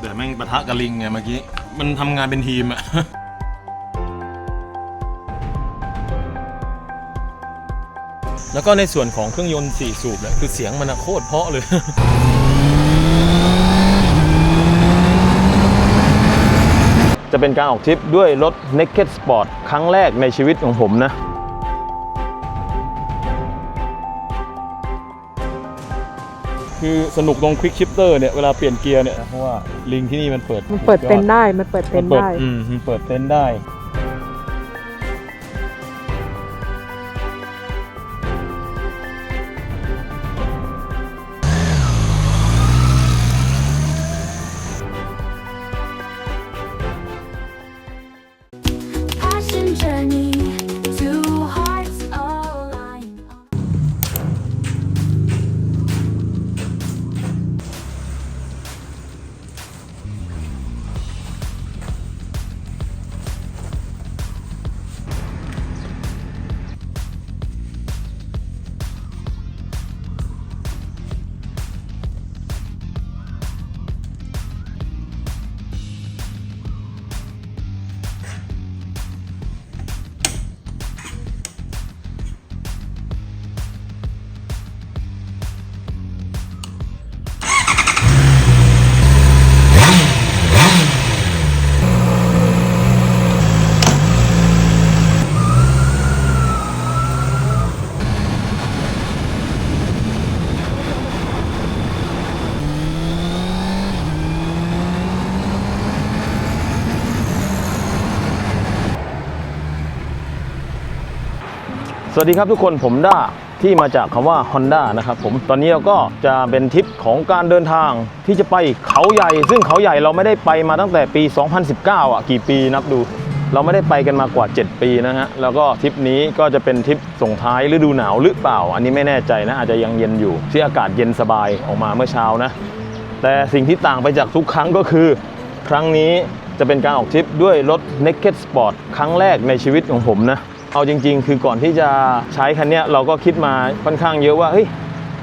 แต่แม่งปะทะกับลิงไงเมื่อกี้มันทำงานเป็นทีมอะแล้วก็ในส่วนของเครื่องยนต์4สูบเนี่ยคือเสียงมันโคตรเพราะเลย จะเป็นการออกทริปด้วยรถ Naked Sport ครั้งแรกในชีวิตของผมนะคือสนุกตรง Quick Shifter เนี่ยเวลาเปลี่ยนเกียร์เนี่ยเพราะว่าลิงที่นี่มันเปิดเต็นท์ได้มันเปิดเต็นท์ได้มันเปิดเต็นท์ได้สวัสดีครับทุกคนผมด้าที่มาจากคำว่า Honda นะครับผมตอนนี้เราก็จะเป็นทริปของการเดินทางที่จะไปเขาใหญ่ซึ่งเขาใหญ่เราไม่ได้ไปมาตั้งแต่ปี 2019 อ่ะกี่ปีนับดูเราไม่ได้ไปกันมากว่า7 ปีนะฮะแล้วก็ทริปนี้ก็จะเป็นทริปส่งท้ายฤดูหนาวหรือเปล่าอันนี้ไม่แน่ใจนะอาจจะยังเย็นอยู่ที่อากาศเย็นสบายออกมาเมื่อเช้านะแต่สิ่งที่ต่างไปจากทุกครั้งก็คือครั้งนี้จะเป็นการออกทริปด้วยรถ Naked Sport ครั้งแรกในชีวิตของผมนะเอาจริงๆคือก่อนที่จะใช้คันนี้เราก็คิดมาค่อนข้างเยอะว่าเฮ้ย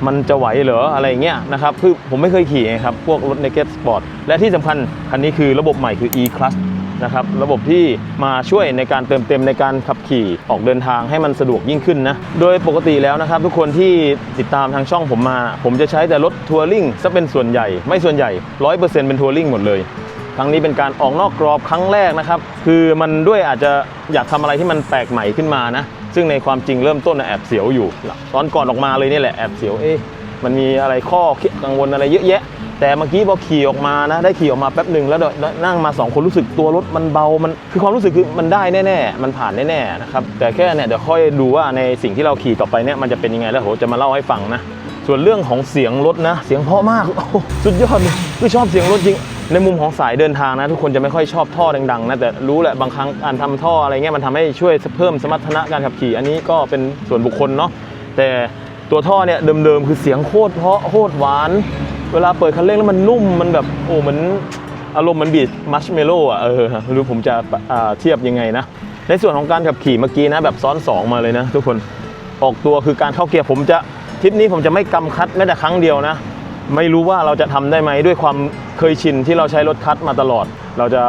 มันจะไหวเหรออะไรเงี้ยนะครับคือผมไม่เคยขี่ครับพวกรถ Naked Sport และที่สำคัญคันนี้คือระบบใหม่คือ E-Clutch นะครับระบบที่มาช่วยในการเติมเต็มในการขับขี่ออกเดินทางให้มันสะดวกยิ่งขึ้นนะโดยปกติแล้วนะครับทุกคนที่ติดตามทางช่องผมมาผมจะใช้แต่รถทัวริงซะเป็นส่วนใหญ่ไม่ส่วนใหญ่ 100% เป็นทัวริงหมดเลยครั้งนี้เป็นการออกนอกกรอบครั้งแรกนะครับคือมันด้วยอาจจะอยากทำอะไรที่มันแปลกใหม่ขึ้นมานะซึ่งในความจริงเริ่มต้นแอบเสียวอยู่ตอนก่อนออกมาเลยนี่แหละแอบเสียวมันมีอะไรข้อกังวลอะไรเยอะแยะแต่เมื่อกี้พอขี่ออกมานะได้ขี่ออกมาแป๊บหนึ่งแล้วนั่งมา2 คนรู้สึกตัวรถมันเบามันคือความรู้สึกคือมันได้แน่ๆมันผ่านแน่ๆนะครับแต่แค่เนี่ยเดี๋ยวค่อยดูว่าในสิ่งที่เราขี่ต่อไปเนี่ยมันจะเป็นยังไงแล้วผมจะมาเล่าให้ฟังนะส่วนเรื่องของเสียงรถนะเสียงเพราะมากสุดยอดเลยคือชอบเสียงรถจริงในมุมของสายเดินทางนะทุกคนจะไม่ค่อยชอบท่อดังๆนะแต่รู้แหละบางครั้งการทำท่ออะไรเงี้ยมันทำให้ช่วยเพิ่มสมรรถนะการขับขี่อันนี้ก็เป็นส่วนบุคคลเนาะแต่ตัวท่อเนี่ยเดิมๆคือเสียงโคตรเพราะโคตรหวานเวลาเปิดคันเร่งแล้วมันนุ่มมันแบบโอ้เหมือนอารมณ์มันบีทมัชเมลโล่อะหรือผมจะเทียบยังไงนะในส่วนของการขับขี่เมื่อกี้นะแบบซ้อน2มาเลยนะทุกคนออกตัวคือการเข้าเกียร์ผมจะทริปนี้ผมจะไม่กำคัดแม้แต่ครั้งเดียวนะไม่รู้ว่าเราจะทำได้ไหมด้วยความเคยชินที่เราใช้รถคัทมาตลอดเราจะ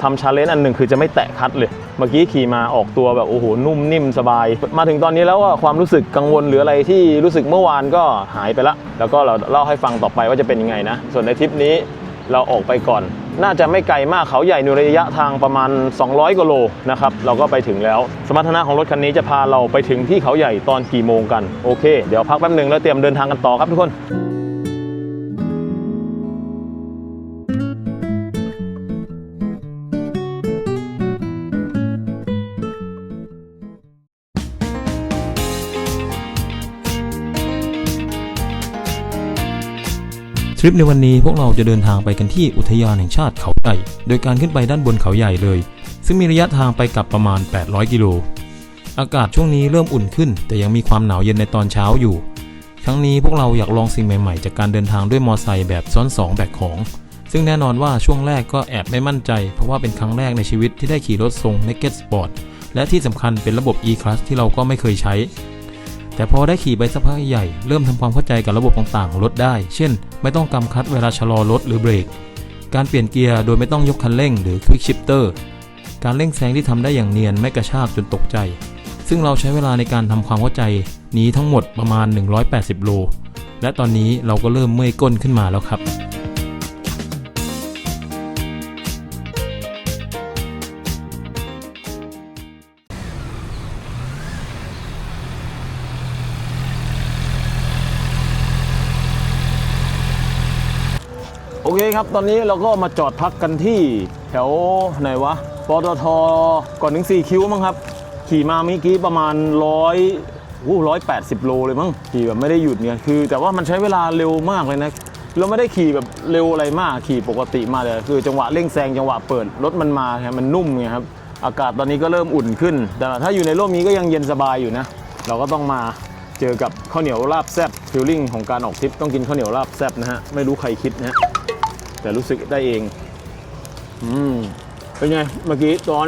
ทำชาเลนจ์อันหนึ่งคือจะไม่แตะคัทเลยเมื่อกี้ขี่มาออกตัวแบบโอ้โหนุ่มนิ่มสบายมาถึงตอนนี้แล้วว่าความรู้สึกกังวลหรืออะไรที่รู้สึกเมื่อวานก็หายไปละแล้วก็เราเล่าให้ฟังต่อไปว่าจะเป็นยังไงนะส่วนในทริปนี้เราออกไปก่อนน่าจะไม่ไกลมากเขาใหญ่ในระยะทางประมาณ200 กว่าโลนะครับเราก็ไปถึงแล้วสมรรถนะของรถคันนี้จะพาเราไปถึงที่เขาใหญ่ตอนกี่โมงกันโอเคเดี๋ยวพักแป๊บนึงแล้วเตรียมเดินทางกันต่อครับทุกคนทริปในวันนี้พวกเราจะเดินทางไปกันที่อุทยานแห่งชาติเขาใหญ่โดยการขึ้นไปด้านบนเขาใหญ่เลยซึ่งมีระยะทางไปกลับประมาณ800 กิโลอากาศช่วงนี้เริ่มอุ่นขึ้นแต่ยังมีความหนาวเย็นในตอนเช้าอยู่ครั้งนี้พวกเราอยากลองสิ่งใหม่ๆจากการเดินทางด้วยมอไซค์แบบซ้อน2แบกของซึ่งแน่นอนว่าช่วงแรกก็แอบไม่มั่นใจเพราะว่าเป็นครั้งแรกในชีวิตที่ได้ขี่รถทรง Naked Sport และที่สำคัญเป็นระบบ E-Clutch ที่เราก็ไม่เคยใช้แต่พอได้ขี่ไปสักพักใหญ่เริ่มทำความเข้าใจกับระบบต่างๆของรถได้เช่นไม่ต้องกำคัดเวลาชะลอรถหรือเบรก การเปลี่ยนเกียร์โดยไม่ต้องยกคันเร่งหรือ Quick Shifter การเร่งแซงที่ทำได้อย่างเนียนไม่กระชากจนตกใจซึ่งเราใช้เวลาในการทำความเข้าใจนี้ทั้งหมดประมาณ180โลและตอนนี้เราก็เริ่มเมื่อยก้นขึ้นมาแล้วครับโอเคครับตอนนี้เราก็มาจอดพักกันที่แถวไหนวะปตทก่อนถึง4คิ้วมั้งครับขี่มาเมื่อกี้ประมาณ180โลเลยมั้งขี่แบบไม่ได้หยุดเนี่ยคือแต่ว่ามันใช้เวลาเร็วมากเลยนะเราไม่ได้ขี่แบบเร็วอะไรมากขี่ปกติมาเลยคือจังหวะเร่งแซงจังหวะเปิดรถมันมาครับมันนุ่มไงครับอากาศตอนนี้ก็เริ่มอุ่นขึ้นแต่ถ้าอยู่ในร่มนี้ก็ยังเย็นสบายอยู่นะเราก็ต้องมาเจอกับข้าวเหนียวลาบแซ่บฟีลลิ่งของการออกทริปต้องกินข้าวเหนียวลาบแซ่บนะฮะไม่รู้ใครคิดนะฮะแต่รู้สึกได้เองเป็นไงเมื่อกี้ตอน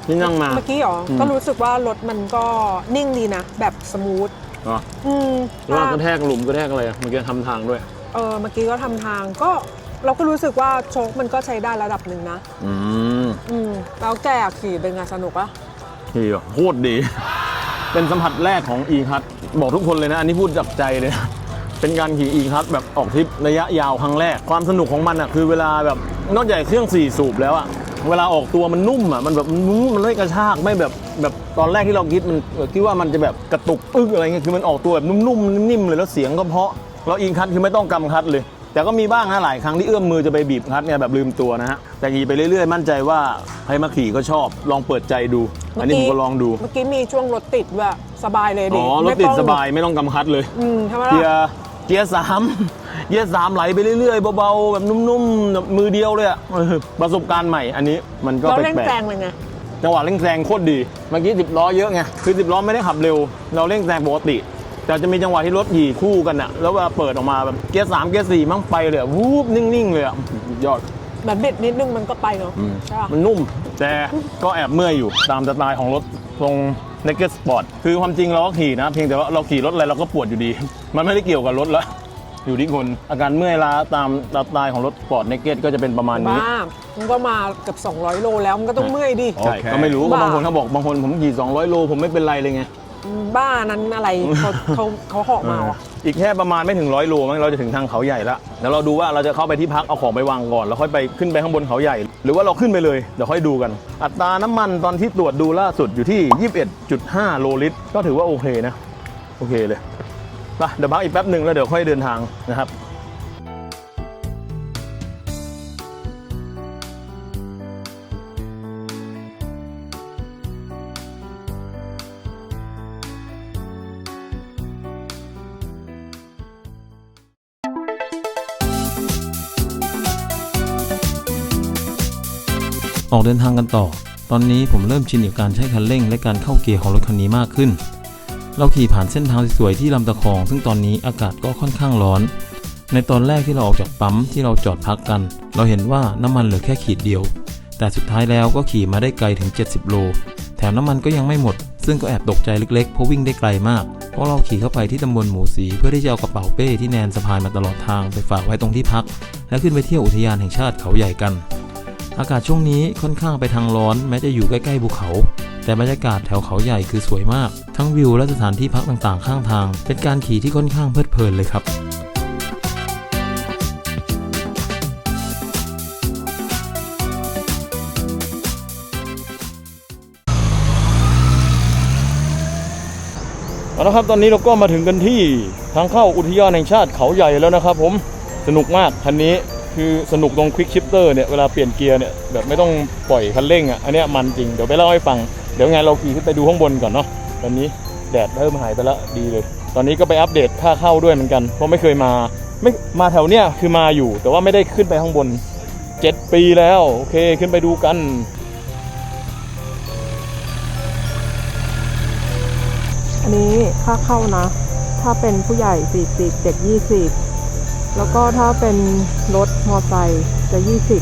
ที่นั่งมา เมื่อกี้หรอก็รู้สึกว่ารถมันก็นิ่งดีนะแบบสมูทว่ากระแทกหลุมกระแทกอะไรเมื่อกี้ทำทางด้วยเมื่อกี้ก็ทำทางก็เราก็รู้สึกว่าโชคมันก็ใช้ได้ระดับหนึ่งนะแล้วแกขี่เป็นไงสนุกปะขี่โคตรดีเป็นสัมผัสแรกของอีคัทบอกทุกคนเลยนะอันนี้พูดจากใจเลยนะเป็นการขี่อีคัทแบบออกทริประยะยาวครั้งแรกความสนุกของมันอ่ะคือเวลาแบบนอกจากเครื่อง4สูบแล้วอ่ะเวลาออกตัวมันนุ่มอ่ะมันแบบมันไม่กระชากไม่แบบตอนแรกที่เราคิดว่ามันจะแบบกระตุกอะไรเงี้ยคือมันออกตัวแบบนุ่มๆนิ่มๆเลยแล้วเสียงก็เพราะแล้วอีคัทคือไม่ต้องกำคัทเลยแต่ก็มีบ้างนะหลายครั้งที่เอื้อมมือจะไปบีบคัทเนี่ยแบบลืมตัวนะฮะแต่ขี่ไปเรื่อยๆมั่นใจว่าใครมาขี่ก็ชอบลองเปิดใจดูอันนี้ผมก็ลองดูเมื่อกี้มีช่วงรถติดแบบสบายเลยดิรถติดสบายไม่ต้องกำคัทเลยใช่ไหมล่ะเกียร์3ไหลไปเรื่อยๆเบาๆแบบนุ่มๆมือเดียวเลยอะประสบการณ์ใหม่อันนี้มันก็แปลกๆเราเร่งแซงเลยไงจังหวะเร่งแซงโคตรดีเมื่อกี้10ล้อเยอะไงคือ10ล้อไม่ได้ขับเร็วเราเร่งแซงปกติแต่จะมีจังหวะที่รถหยีคู่กันอะแล้วเวลาเปิดออกมาแบบเกียร์3เกียร์4มั่งไปเลยวูบนิ่งๆเลยอะยอดแบบบิดนิดนึงมันก็ไปเนาะใช่ป่ะมันนุ่มแต่ก็แอบเมื่อยอยู่ตามสไตล์ของรถทรงNaked Sport คือความจริงเราก็ขี่นะเพียงแต่ว่าเราขี่รถอะไรเราก็ปวดอยู่ดีมันไม่ได้เกี่ยวกับรถละอยู่ที่คนอาการเมื่อยล้าตามสไตล์ของรถสปอร์ตเนกเก็ตก็จะเป็นประมาณนี้มันก็มาเกือบ200โลแล้วมันก็ต้องเมื่อยดิใช่ก็ไม่รู้ก็บางคนเขาบอกบางคนผมขี่200โลผมไม่เป็นไรเลยไงบ้านั้นอะไรเขาเหาะมาอีกแค่ประมาณไม่ถึง100โลมั้งเราจะถึงทางเขาใหญ่แล้วเดี๋ยวเราดูว่าเราจะเข้าไปที่พักเอาของไปวางก่อนแล้วค่อยไปขึ้นไปข้างบนเขาใหญ่หรือว่าเราขึ้นไปเลยเดี๋ยวค่อยดูกันอัตราน้ำมันตอนที่ตรวจดูล่าสุดอยู่ที่ 21.5 โลลิตรก็ถือว่าโอเคนะโอเคเลยเดี๋ยวพักอีกแป๊บหนึ่งแล้วเดี๋ยวค่อยเดินทางนะครับออกเดินทางกันต่อตอนนี้ผมเริ่มชินกับการใช้คันเร่งและการเข้าเกียร์ของรถคันนี้มากขึ้นเราขี่ผ่านเส้นทางสวยๆที่ลำตะคองซึ่งตอนนี้อากาศก็ค่อนข้างร้อนในตอนแรกที่เราออกจากปั๊มที่เราจอดพักกันเราเห็นว่าน้ำมันเหลือแค่ขีดเดียวแต่สุดท้ายแล้วก็ขี่มาได้ไกลถึง70โลแถมน้ำมันก็ยังไม่หมดซึ่งก็แอบตกใจเล็กๆเพราะวิ่งได้ไกลมากเพราะเราขี่เข้าไปที่ตำบลหมูสีเพื่อที่จะเอากระเป๋าเป้ที่แนนสะพายมาตลอดทางไปฝากไว้ตรงที่พักและขึ้นไปเที่ยวอุทยานแห่งชาติเขาใหญ่กันอากาศช่วงนี้ค่อนข้างไปทางร้อนแม้จะอยู่ใกล้ๆภูเขาแต่บรรยากาศแถวเขาใหญ่คือสวยมากทั้งวิวและสถานที่พักต่างๆข้างทางเป็นการขี่ที่ค่อนข้างเพลิดเพลินเลยครับเอาละครับตอนนี้เราก็มาถึงกันที่ทางเข้าอุทยานแห่งชาติเขาใหญ่แล้วนะครับผมสนุกมากคันนี้คือสนุกตรง Quick Shifter เนี่ยเวลาเปลี่ยนเกียร์เนี่ยแบบไม่ต้องปล่อยคันเร่งอ่ะอันนี้มันจริงเดี๋ยวไปเล่าให้ฟังเดี๋ยวไงเราขี่ขึ้นไปดูข้างบนก่อนเนาะตอนนี้แดดเริ่มหายไปแล้วดีเลยตอนนี้ก็ไปอัปเดตค่าเข้าด้วยเหมือนกันเพราะไม่เคยมาแถวเนี้ยคือมาอยู่แต่ว่าไม่ได้ขึ้นไปข้างบน7 ปีแล้วโอเคขึ้นไปดูกันอันนี้ค่าเข้านะถ้าเป็นผู้ใหญ่40เด็ก20แล้วก็ถ้าเป็นรถมอไซค์จะ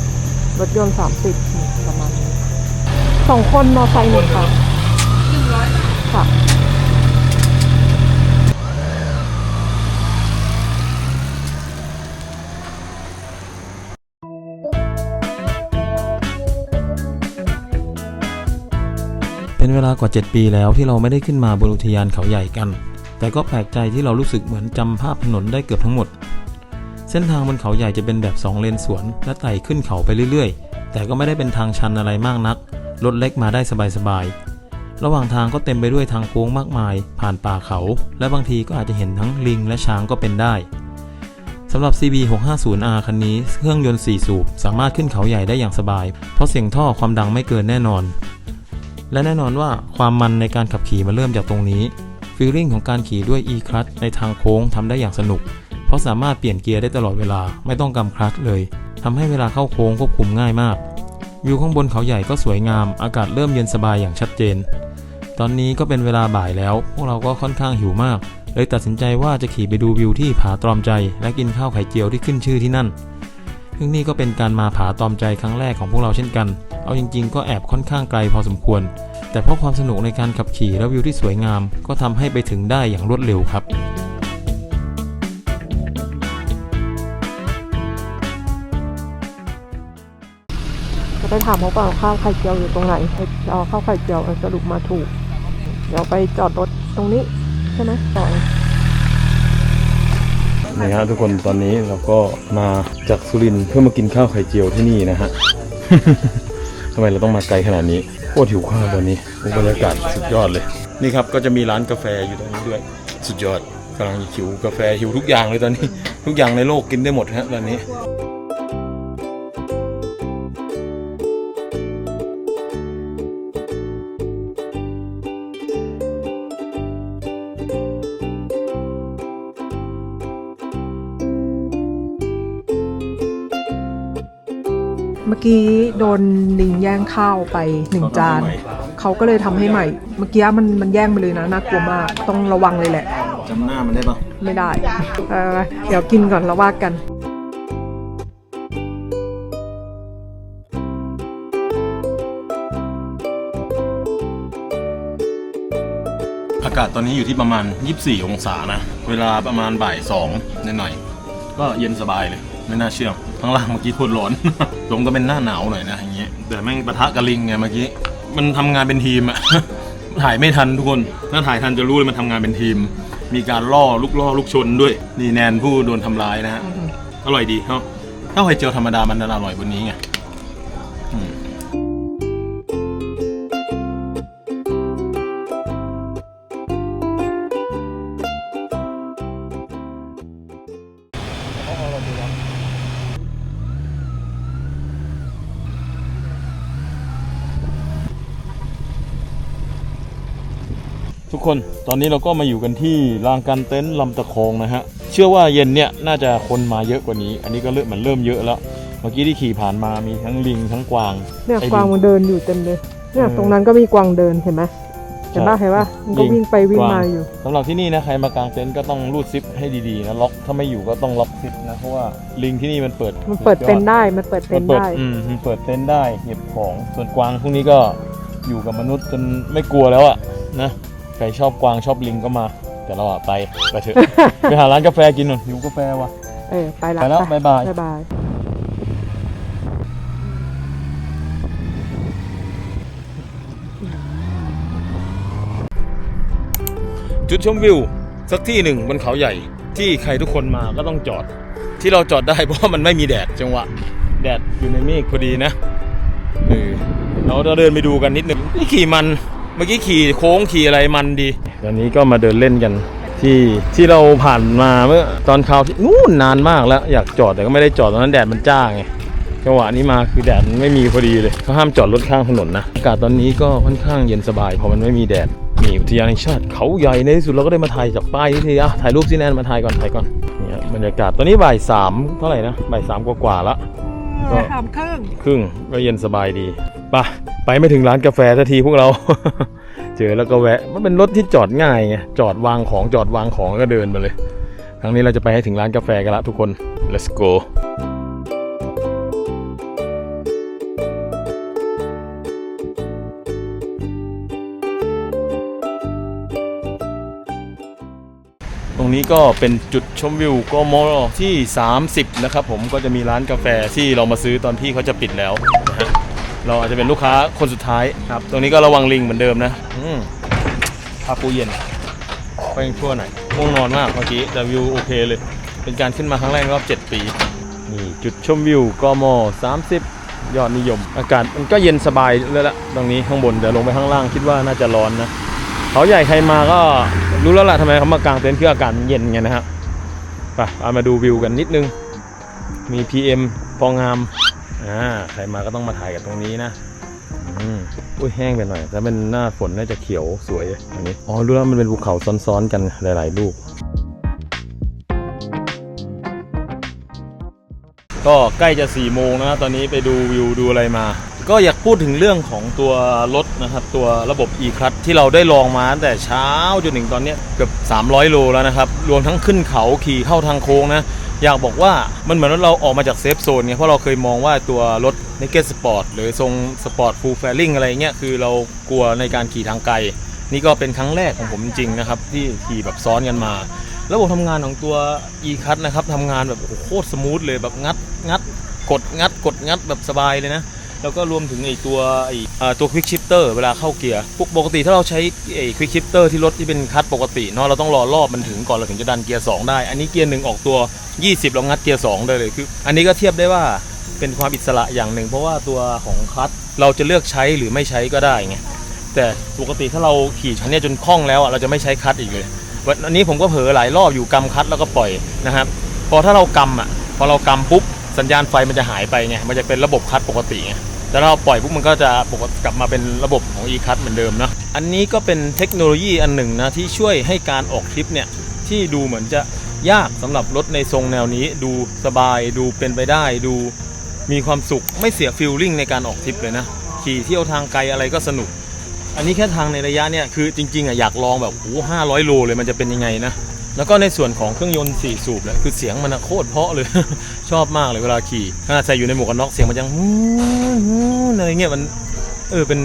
20รถยนต์30ประมาณนี้2คนมอไซค์1ค่ะ100 ค่ะ เวลากว่า 7 ปีแล้วที่เราไม่ได้ขึ้นมาบนอุทยานเขาใหญ่กัน แต่ก็แปลกใจที่เรารู้สึกเหมือนจำภาพถนนได้เกือบทั้งหมดเส้นทางบนเขาใหญ่จะเป็นแบบ2 เลนสวนและไต่ขึ้นเขาไปเรื่อยๆแต่ก็ไม่ได้เป็นทางชันอะไรมากนักรถเล็กมาได้สบายๆระหว่างทางก็เต็มไปด้วยทางโค้งมากมายผ่านป่าเขาและบางทีก็อาจจะเห็นทั้งลิงและช้างก็เป็นได้สำหรับ CB650R คันนี้เครื่องยนต์4 สูบสามารถขึ้นเขาใหญ่ได้อย่างสบายเพราะเสียงท่อความดังไม่เกินแน่นอนและแน่นอนว่าความมันในการขับขี่มาเริ่มจากตรงนี้ฟีลลิ่งของการขี่ด้วย E-Clutch ในทางโค้งทำได้อย่างสนุกเพราะสามารถเปลี่ยนเกียร์ได้ตลอดเวลาไม่ต้องกำคลัตช์เลยทำให้เวลาเข้าโค้งควบคุมง่ายมากวิวข้างบนเขาใหญ่ก็สวยงามอากาศเริ่มเย็นสบายอย่างชัดเจนตอนนี้ก็เป็นเวลาบ่ายแล้วพวกเราก็ค่อนข้างหิวมากเลยตัดสินใจว่าจะขี่ไปดูวิวที่ผาตรอมใจและกินข้าวไข่เจียวที่ขึ้นชื่อที่นั่นซึ่งนี่ก็เป็นการมาผาตรอมใจครั้งแรกของพวกเราเช่นกันเอาจริงๆก็แอบค่อนข้างไกลพอสมควรแต่เพราะความสนุกในการขับขี่และวิวที่สวยงามก็ทำให้ไปถึงได้อย่างรวดเร็วครับจะไปถามเขาก่อนข้าวไข่เจียวอยู่ตรงไหนเอาข้าวไข่เจียวสรุปมาถูกเดี๋ยวไปจอดรถตรงนี้ใช่ไหมต่อนี่ฮะทุกคนตอนนี้เราก็มาจากสุรินทร์เพื่อมากินข้าวไข่เจียวที่นี่นะฮะ ทำไมเราต้องมาไกลขนาดนี้โคตรหิวข้าวตอนนี้บรรยากาศสุดยอดเลยนี่ครับก็จะมีร้านกาแฟอยู่ตรงนี้ด้วยสุดยอดกำลังหิวกาแฟหิวทุกอย่างเลยตอนนี้ ทุกอย่างในโลกกินได้หมดฮะตอนนี้เมื่อกี้โดนลิงแย่งข้าวไป1 จานเขาก็เลยทำให้ใหม่เมื่อกี้มันแย่งไปเลยนะน่ากลัวมากต้องระวังเลยแหละจำหน้ามันได้ปะไม่ได้เดี๋ยวกินก่อนแล้วว่ากันอากาศตอนนี้อยู่ที่ประมาณ24 องศานะเวลาประมาณบ่าย2หน่อยๆก็เย็นสบายเลยไม่น่าเชื่อข้างล่างเมื่อกี้โคตรร้อน ลงก็เป็นหน้าหนาวหน่อยนะอย่างเงี้ยแต่แม่งปะทะกับลิงไงเมื่อกี้มันทำงานเป็นทีมอะ ถ่ายไม่ทันทุกคนถ้าถ่ายทันจะรู้เลยมันทำงานเป็นทีมมีการล่อลูกชนด้วยนี่แนนผู้โดนทำร้ายนะฮะอร่อยดีเขาข้าวไข่เจียวธรรมดามันอร่อยบนนี้ไงทุกคนตอนนี้เราก็มาอยู่กันที่ลานกางเต็นท์ลำตะคองนะฮะเชื่อว่าเย็นเนี่ยน่าจะคนมาเยอะกว่านี้อันนี้ก็เริ่มเยอะแล้วเมื่อกี้ที่ขี่ผ่านมามีทั้งลิงทั้งกวางเนี่ยกวางมันเดินอยู่เต็มเลยเนี่ยตรงนั้นก็มีกวางเดินเห็นไหมเห็นป่ะมันก็วิ่งไปวิ่งมาอยู่สำหรับที่นี่นะใครมากางเต็นท์ก็ต้องรูดซิปให้ดีๆนะล็อกถ้าไม่อยู่ก็ต้องล็อกซิปนะเพราะว่าลิงที่นี่มันเปิดเต็นท์ได้มันเปิดเต็นท์ได้มันเปิดเต็นท์ได้เก็บของส่วนกวางพวกนี้ก็อยู่กับมนุษย์จนไม่กลัวแล้วอะนะใครชอบกวางชอบลิงก็มาแต่เราไปเถอะ ไปหาร้านกาแฟกินหน่อยหิวกาแฟว่ะไปแล้วบ๊ายบายจุดชมวิวสักที่หนึ่งบนเขาใหญ่ที่ใครทุกคนมาก็ต้องจอดที่เราจอดได้เพราะมันไม่มีแดดจังหวะแดดอยู่ในเมฆพอดีนะเราจะเดินไปดูกันนิดนึงนี่ขี่มันเมื่อกี้ขี่โค้งขี่อะไรมันดีตอนนี้ก็มาเดินเล่นกันที่เราผ่านมาเมื่อตอนคราวที่นู่นนานมากแล้วอยากจอดแต่ก็ไม่ได้จอดตอนนั้นแดดมันจ้าไงจังหวะนี้มาคือแดดมันไม่มีพอดีเลยเขาห้ามจอดรถข้างถนนนะอากาศตอนนี้ก็ค่อนข้างเย็นสบายเพราะมันไม่มีแดดมีอุทยานแห่งชาติเขาใหญ่ในที่สุดเราก็ได้มาถ่ายจากป้ายที่ทีถ่ายรูปซิแนนมาถ่ายก่อนนี่บรรยากาศตอนนี้บ่าย3เท่าไหร่นะบ่าย3กว่าแล้วก็ครึ่งก็เย็นสบายดีไปไม่ถึงร้านกาแฟสักทีพวกเรา เจอแล้วก็แวะมันเป็นรถที่จอดง่ายไงจอดวางของก็เดินมาเลยครั้งนี้เราจะไปให้ถึงร้านกาแฟกันละทุกคน let's go ตรงนี้ก็เป็นจุดชมวิวกม.ที่30นะครับผมก็จะมีร้านกาแฟที่เรามาซื้อตอนที่เขาจะปิดแล้วนะฮะ เราอาจจะเป็นลูกค้าคนสุดท้ายครับตรงนี้ก็ระวังลิงเหมือนเดิมนะผ้าปูเย็นไปทั่วหน่อยง่วงนอนมากเมื่อกี้แต่วิวโอเคเลยเป็นการขึ้นมาครั้งแรกในรอบ7 ปีนี่จุดชมวิวกม30ยอดนิยมอากาศมันก็เย็นสบายแล้วละตรงนี้ข้างบนเดี๋ยวลงไปข้างล่างคิดว่าน่าจะร้อนนะเขาใหญ่ใครมาก็รู้แล้วล่ะทำไมเขามากางเต็นท์คืออากาศมันเย็นไงนะครับไปเอามาดูวิวกันนิดนึงมี PM พองามใครมาก็ต้องมาถ่ายกันตรงนี้นะอุ้ยแห้งไปหน่อยแต่เป็นหน้าฝนน่าจะเขียวสวยอันนี้อ๋อรู้แล้วมันเป็นภูเขาซ้อนๆกันหลายๆลูกก็ใกล้จะ4 โมงนะตอนนี้ไปดูวิวดูอะไรมาก็อยากพูดถึงเรื่องของตัวรถนะครับตัวระบบ e-clutch ที่เราได้ลองมาตั้งแต่เช้าจนถึงตอนนี้เกือบ300 โลแล้วนะครับรวมทั้งขึ้นเขาขี่เข้าทางโค้งนะอยากบอกว่ามันเหมือนว่าเราออกมาจากเซฟโซนไงเพราะเราเคยมองว่าตัวรถ Naked Sport หรือทรง Sport Full Fairing อะไรเงี้ยคือเรากลัวในการขี่ทางไกลนี่ก็เป็นครั้งแรกของผมจริงๆนะครับที่ขี่แบบซ้อนกันมาระบบทำงานของตัว e-clutch นะครับทำงานแบบโคตรสมูทเลยแบบงัดกดงัดแบบสบายเลยนะแล้วก็รวมถึงตัว Quick Shifter เวลาเข้าเกียร์ปกติถ้าเราใช้Quick Shifter ที่รถที่เป็นคัทปกติเนาะเราต้องรอรอบมันถึงก่อนเราถึงจะดันเกียร์2ได้อันนี้เกียร์1ออกตัว20เรางัดเกียร์2ได้เลยคืออันนี้ก็เทียบได้ว่าเป็นความอิสระอย่างหนึ่งเพราะว่าตัวของคัทเราจะเลือกใช้หรือไม่ใช้ก็ได้ไงแต่ปกติถ้าเราขี่ชั้นนี้จนคล่องแล้วเราจะไม่ใช้คัทอีกเลยวันนี้ผมก็เผลอหลายรอบอยู่กำคัทแล้วก็ปล่อยนะครับพอเรากำปุ๊บสัญญาณไฟมันจะหายไปไงมันจะเป็นระบบคัทปกติไงแต่เราปล่อยปุ๊บมันก็จะกลับมาเป็นระบบของ e-clutch เหมือนเดิมนะอันนี้ก็เป็นเทคโนโลยีอันหนึ่งนะที่ช่วยให้การออกทริปเนี่ยที่ดูเหมือนจะยากสำหรับรถในทรงแนวนี้ดูสบายดูเป็นไปได้ดูมีความสุขไม่เสียฟีลลิ่งในการออกทริปเลยนะขี่เที่ยวทางไกลอะไรก็สนุกอันนี้แค่ทางในระยะเนี่ยคือจริงๆอยากลองแบบ500 โลเลยมันจะเป็นยังไงนะแล้วก็ในส่วนของเครื่องยนต์4 สูบเนี่ยคือเสียงมันโคตรเพราะเลย ชอบมากเลยเวลาขี่ขนาดใส่อยู่ในหมวกกันน็อกเสียงมันยังอะไรเงี้ยมันเป็น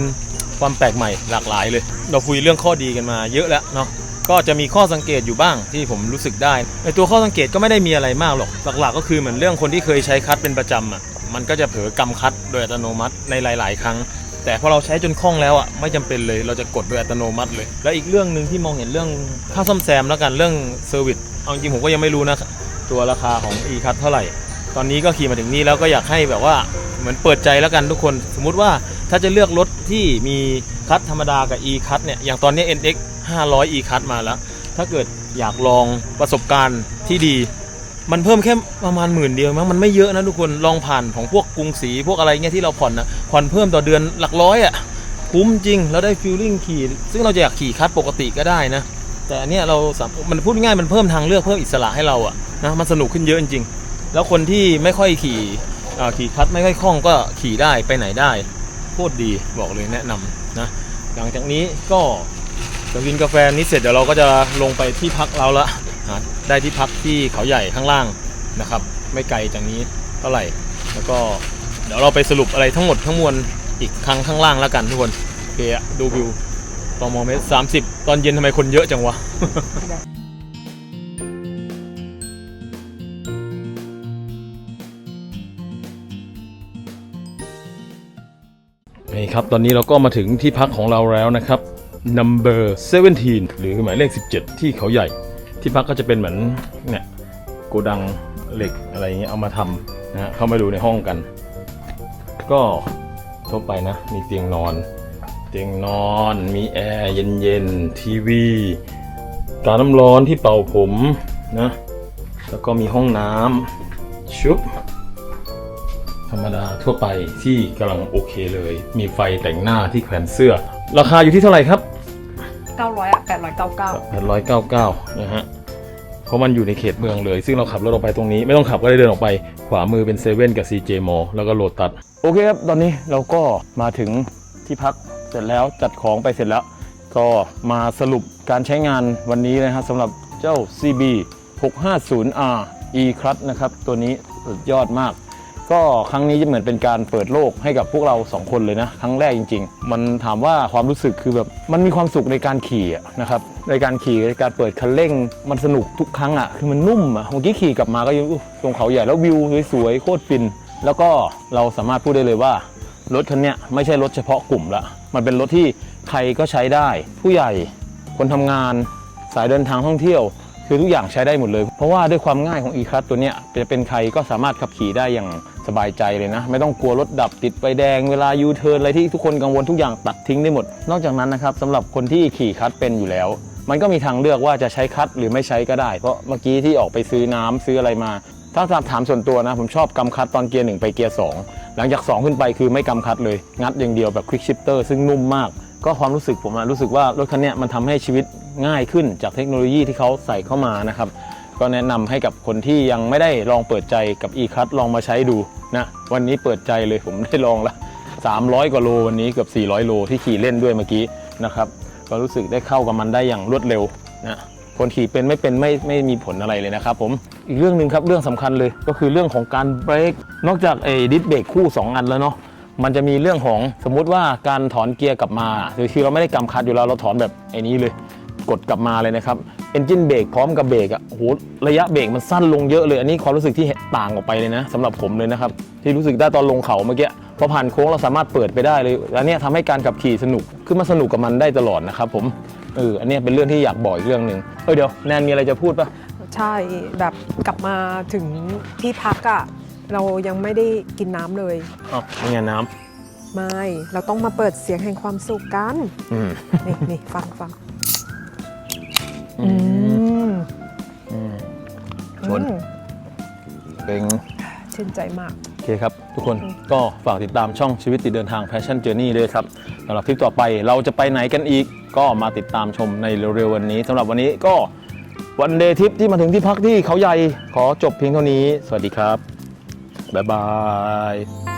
ความแปลกใหม่หลากหลายเลยเราคุยเรื่องข้อดีกันมาเยอะแล้วเนาะก็จะมีข้อสังเกตอยู่บ้างที่ผมรู้สึกได้ในตัวข้อสังเกตก็ไม่ได้มีอะไรมากหรอกหลักๆก็คือเหมือนเรื่องคนที่เคยใช้คัทเป็นประจำอ่ะมันก็จะเผลอกำคัทโดยอัตโนมัติในหลายๆครั้งแต่พอเราใช้จนคล่องแล้วอ่ะไม่จำเป็นเลยเราจะกดโดยอัตโนมัติเลยแล้วอีกเรื่องนึงที่มองเห็นเรื่องค่าซ่อมแซมแล้วกันเรื่องเซอร์วิสเอาจริงผมก็ยังไม่รู้นะตัวราคาของ e-clutch เท่าไหร่ตอนนี้ก็ขี่มาถึงนี่แล้วก็อยากให้แบบว่าเหมือนเปิดใจแล้วกันทุกคนสมมุติว่าถ้าจะเลือกรถที่มีคัทธรรมดากับ e-clutch เนี่ยอย่างตอนนี้ NX 500 e-clutch มาแล้วถ้าเกิดอยากลองประสบการณ์ที่ดีมันเพิ่มแค่ประมาณ10,000 เดียวมั้งมันไม่เยอะนะทุกคนลองผ่านของพวกกรุงศรีพวกอะไรเงี้ยที่เราผ่อนเพิ่มต่อเดือนหลักร้อยอ่ะคุ้มจริงแล้วได้ฟีลลิ่งขี่ซึ่งเราจะอยากขี่คัทปกติก็ได้นะแต่อันเนี้ยมันพูดง่ายมันเพิ่มทางเลือกเพิ่มอิสระให้เราอ่ะนะมันสนุกขึ้นเยอะจริงๆแล้วคนที่ไม่ค่อยขี่คัทไม่ค่อยคล่องก็ขี่ได้ไปไหนได้โคตรดีบอกเลยแนะนำนะหลังจากนี้ก็จะกินกาแฟนี้เสร็จเดี๋ยวเราก็จะลงไปที่พักเราละได้ที่พักที่เขาใหญ่ข้างล่างนะครับไม่ไกลจากนี้เท่าไหร่แล้วก็เดี๋ยวเราไปสรุปอะไรทั้งหมดทั้งมวลอีกครั้งข้างล่างแล้วกันทุกคนโอเคอะดูวิวตมเมตร30ตอนเย็นทำไมคนเยอะจังวะ นี่ครับตอนนี้เราก็มาถึงที่พักของเราแล้วนะครับ number 17 หรือหมายเลข17ที่เขาใหญ่ที่พักก็จะเป็นเหมือนเนี่ยโกดังเหล็กอะไรเงี้ยเอามาทำนะเข้ามาดูในห้องกันก็ทั่วไปนะมีเตียงนอนมีแอร์เย็นๆทีวีกาน้ำร้อนที่เป่าผมนะแล้วก็มีห้องน้ำชุบธรรมดาทั่วไปที่กำลังโอเคเลยมีไฟแต่งหน้าที่แขวนเสื้อราคาอยู่ที่เท่าไหร่ครับ900 899นะฮะเพราะมันอยู่ในเขตเมืองเลยซึ่งเราขับรถออกไปตรงนี้ไม่ต้องขับก็ได้เดินออกไปขวามือเป็นเซเว่นกับ CJ Mall แล้วก็โลตัสโอเคครับตอนนี้เราก็มาถึงที่พักเสร็จแล้วจัดของไปเสร็จแล้วก็มาสรุปการใช้งานวันนี้นะฮะสำหรับเจ้า CB 650R e-clutch นะครับตัวนี้สุดยอดมากก็ครั้งนี้จะเหมือนเป็นการเปิดโลกให้กับพวกเรา2 คนเลยนะครั้งแรกจริงๆมันถามว่าความรู้สึกคือแบบมันมีความสุขในการขี่นะครับในการขี่ในการเปิดคันเร่งมันสนุกทุกครั้งคือมันนุ่มเมื่อกี้ขี่กลับมาก็ยังตรงเขาใหญ่แล้ววิวสวยๆโคตรฟินแล้วก็เราสามารถพูดได้เลยว่า รถคันเนี้ยไม่ใช่รถเฉพาะกลุ่มละมันเป็นรถที่ใครก็ใช้ได้ผู้ใหญ่คนทำงานสายเดินทางท่องเที่ยวคือทุกอย่างใช้ได้หมดเลยเพราะว่าด้วยความง่ายของ e-Clutch ตัวเนี้ยจะเป็นใครก็สามารถขับขี่ได้อย่างสบายใจเลยนะไม่ต้องกลัวรถดับติดไฟแดงเวลายูเทิร์นอะไรที่ทุกคนกังวลทุกอย่างตัดทิ้งได้หมดนอกจากนั้นนะครับสำหรับคนที่ขี่คลัตช์เป็นอยู่แล้วมันก็มีทางเลือกว่าจะใช้คลัตช์หรือไม่ใช้ก็ได้เพราะเมื่อกี้ที่ออกไปซื้อน้ำซื้ออะไรมาถ้าถามส่วนตัวนะผมชอบกำคลัตช์ตอนเกียร์1ไปเกียร์2หลังจาก2ขึ้นไปคือไม่กำคลัตช์เลยงัดอย่างเดียวแบบควิกชิปเตอร์ซึ่งนุ่มมากก็ความรู้สึกผมรู้สึกว่ารถคันนี้มันทำให้ชีวิตง่ายขึ้นจากเทคโนโลยีที่เขาใส่เข้ามานะครับก็แนะนำให้กับคนที่ยังไม่ได้ลองเปิดใจกับ e-Clutch ลองมาใช้ดูนะวันนี้เปิดใจเลยผมได้ลองละ300 กว่าโลวันนี้เกือบ400 โลที่ขี่เล่นด้วยเมื่อกี้นะครับก็รู้สึกได้เข้ากับมันได้อย่างรวดเร็วนะคนขี่เป็นไม่เป็นไม่มีผลอะไรเลยนะครับผมอีกเรื่องหนึ่งครับเรื่องสำคัญเลยก็คือเรื่องของการเบรกนอกจากดิสเบรกคู่2อันแล้วเนาะมันจะมีเรื่องของสมมุติว่าการถอนเกียร์กลับมาคือเราไม่ได้กำคลัตช์อยู่แล้วเราถอนแบบไอ้นี้เลยกดกลับมาเลยนะครับเอนจินเบรกพร้อมกับเบรกโอ้โหระยะเบรกมันสั้นลงเยอะเลยอันนี้ความรู้สึกที่ต่างออกไปเลยนะสำหรับผมเลยนะครับที่รู้สึกได้ตอนลงเขาเมื่อกี้พอผ่านโค้งเราสามารถเปิดไปได้เลยอันนี้ทำให้การขับขี่สนุกขึ้นมาสนุกกับมันได้ตลอดนะครับผมอันนี้เป็นเรื่องที่อยากบอกอีกเรื่องหนึ่งเดี๋ยวแนนมีอะไรจะพูดปะใช่แบบกลับมาถึงที่พักอะเรายังไม่ได้กินน้ำเลยนี่ไงน้ำไม่เราต้องมาเปิดเสียงแห่งความสุขกันนี่ฟังชนเป็นชื่นใจมากโอเคครับทุกคนก็ฝากติดตามช่องชีวิตติดเดินทาง Passion Journey ด้วยครับสำหรับทริปต่อไปเราจะไปไหนกันอีกก็มาติดตามชมในเร็วๆวันนี้สำหรับวันนี้ก็วันเดย์ทริปที่มาถึงที่พักที่เขาใหญ่ขอจบเพียงเท่านี้สวัสดีครับบ๊ายบาย